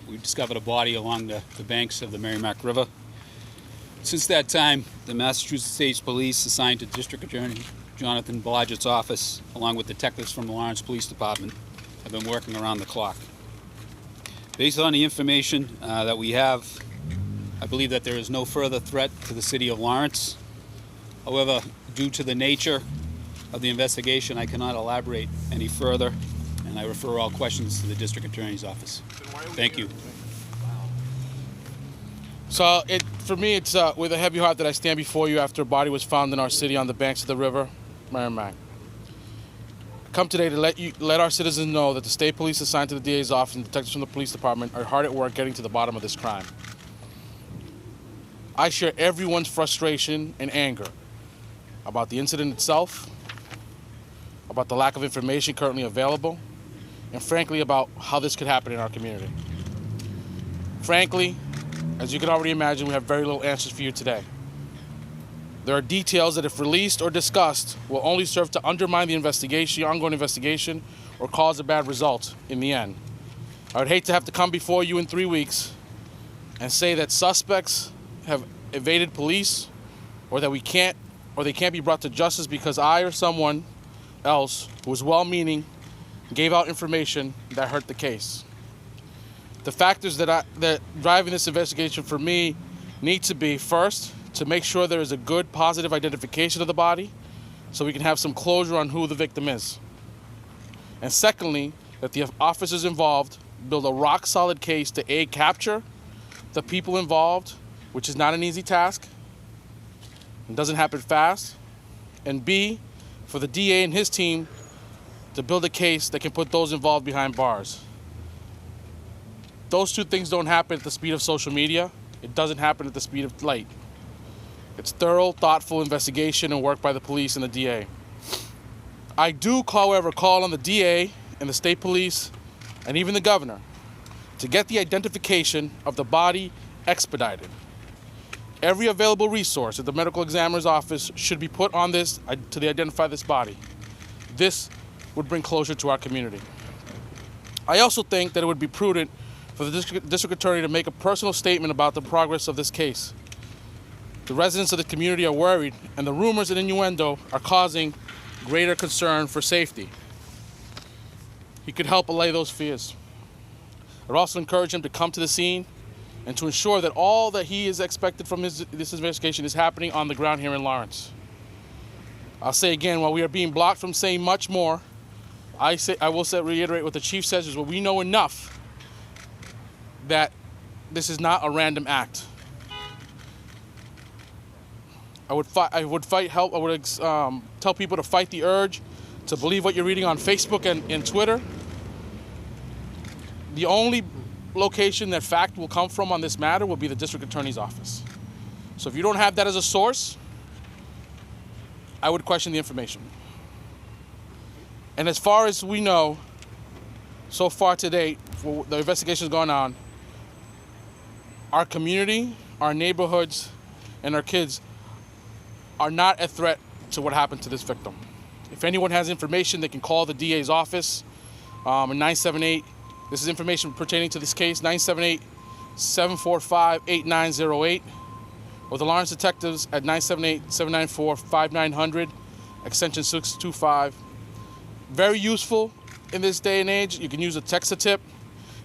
We discovered a body along the banks of the Merrimack River. Since that time, the Massachusetts State Police, assigned to District Attorney Jonathan Blodgett's office, along with detectives from the Lawrence Police Department, have been working around the clock. Based on the information that we have, I believe that there is no further threat to the city of Lawrence. However, due to the nature of the investigation, I cannot elaborate any further, and I refer all questions to the District Attorney's office. Thank you. So for me, it's with a heavy heart that I stand before you after a body was found in our city on the banks of the river, Merrimack. I come today to let our citizens know that the state police assigned to the DA's office and detectives from the police department are hard at work getting to the bottom of this crime. I share everyone's frustration and anger about the incident itself, about the lack of information currently available, and frankly about how this could happen in our community. Frankly, as you can already imagine, we have very little answers for you today. There are details that, if released or discussed, will only serve to undermine the investigation, the ongoing investigation, or cause a bad result in the end. I would hate to have to come before you in 3 weeks and say that suspects have evaded police, or that they can't be brought to justice because I or someone else who was well-meaning gave out information that hurt the case. The factors that driving this investigation for me need to be, first, to make sure there is a good, positive identification of the body so we can have some closure on who the victim is. And secondly, that the officers involved build a rock-solid case to A, capture the people involved, which is not an easy task, and doesn't happen fast, and B, for the DA and his team to build a case that can put those involved behind bars. Those two things don't happen at the speed of social media. It doesn't happen at the speed of light. It's thorough, thoughtful investigation and work by the police and the DA. I do, however, call on the DA and the state police and even the governor to get the identification of the body expedited. Every available resource at the medical examiner's office should be put on this to identify this body. This would bring closure to our community. I also think that it would be prudent for the district attorney to make a personal statement about the progress of this case. The residents of the community are worried, and the rumors and innuendo are causing greater concern for safety. He could help allay those fears. I'd also encourage him to come to the scene and to ensure that all that he is expected from this investigation is happening on the ground here in Lawrence. I'll say again, while we are being blocked from saying much more, I will reiterate what the chief says, is that we know enough that this is not a random act. I would tell people to fight the urge to believe what you're reading on Facebook and Twitter. The only location that fact will come from on this matter will be the district attorney's office. So if you don't have that as a source, I would question the information. And as far as we know, so far to date, for the investigations going on, our community, our neighborhoods, and our kids are not a threat to what happened to this victim. If anyone has information, they can call the DA's office at 978. This is information pertaining to this case, 978-745-8908, or the Lawrence detectives at 978-794-5900, extension 625. Very useful in this day and age. You can use a text-a-tip.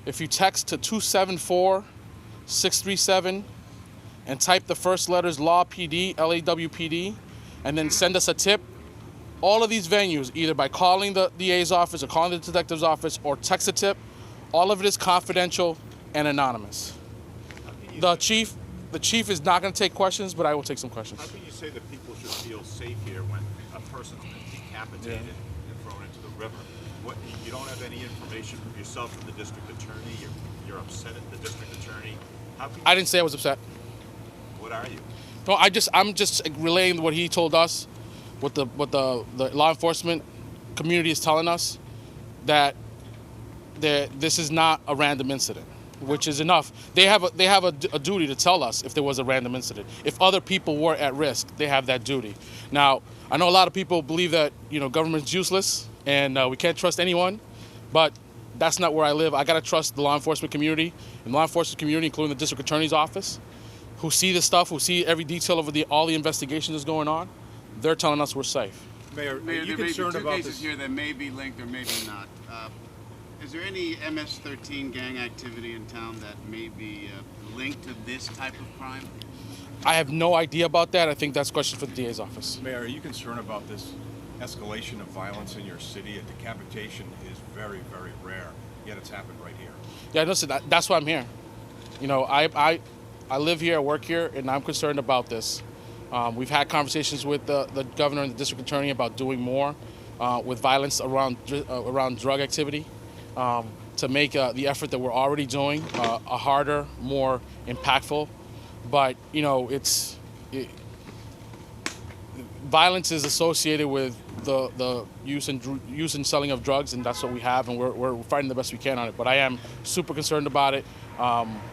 If you text to 274-637 and type the first letters LAWPD, LAWPD, and then send us a tip, all of these venues, either by calling the DA's office or calling the detective's office or text a tip, all of it is confidential and anonymous. The chief is not going to take questions, but I will take some questions. How can you say that people should feel safe here when a person's been decapitated and thrown into the river? You don't have any information from yourself from the district attorney. You're upset at the district attorney. I didn't say I was upset. What are you? No, I'm just relaying what he told us, what the law enforcement community is telling us, that this is not a random incident, which is enough. They have a duty to tell us if there was a random incident. If other people were at risk, they have that duty. Now, I know a lot of people believe that government's useless and we can't trust anyone, but that's not where I live. I gotta trust the law enforcement community, and law enforcement community, including the district attorney's office, who see this stuff, who see every detail of all the investigations that's going on. They're telling us we're safe. Mayor, are Mayor, you there may be concerned two about cases this? here that may be linked or maybe not. Is there any MS-13 gang activity in town that may be linked to this type of crime? I have no idea about that. I think that's a question for the DA's office. Mayor, are you concerned about this escalation of violence in your city? A decapitation is very, very rare, yet it's happened right here. Yeah, listen, that's why I'm here. You know, I live here, I work here, and I'm concerned about this. We've had conversations with the governor and the district attorney about doing more with violence around drug activity to make the effort that we're already doing a harder, more impactful. But, you know, violence is associated with the use and selling of drugs, and that's what we have, and we're fighting the best we can on it. But I am super concerned about it.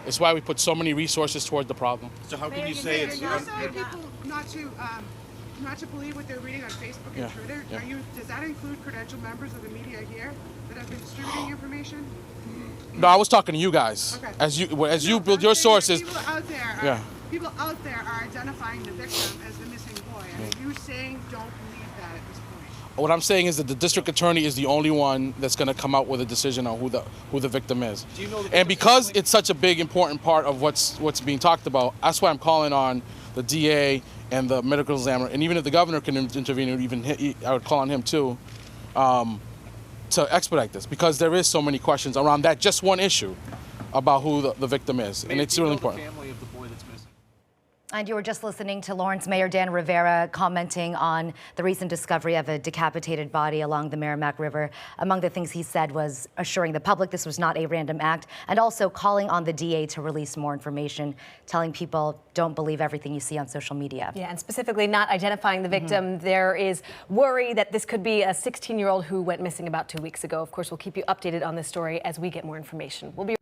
It's why we put so many resources towards the problem. So how can you say it's... You're telling people not to believe what they're reading on Facebook and Twitter. Yeah. Does that include credentialed members of the media here that have been distributing information? No, I was talking to you guys. Okay. As you No, build I'm your saying sources. People out there are identifying the victim as the missing boy. And you're saying don't believe that at this point. What I'm saying is that the district attorney is the only one that's going to come out with a decision on who the victim is. Do you know the And victim's because family? it's such a big, important part of what's being talked about, that's why I'm calling on the DA and the medical examiner, and even if the governor can intervene, I would call on him too, to expedite this, because there is so many questions around that just one issue about who the victim is, and it's really important. family of the boy that's missing? And you were just listening to Lawrence Mayor Dan Rivera commenting on the recent discovery of a decapitated body along the Merrimack River. Among the things he said was assuring the public this was not a random act, and also calling on the DA to release more information, telling people don't believe everything you see on social media. Yeah, and specifically not identifying the victim. There is worry that this could be a 16-year-old who went missing about 2 weeks ago. Of course, we'll keep you updated on this story as we get more information. We'll be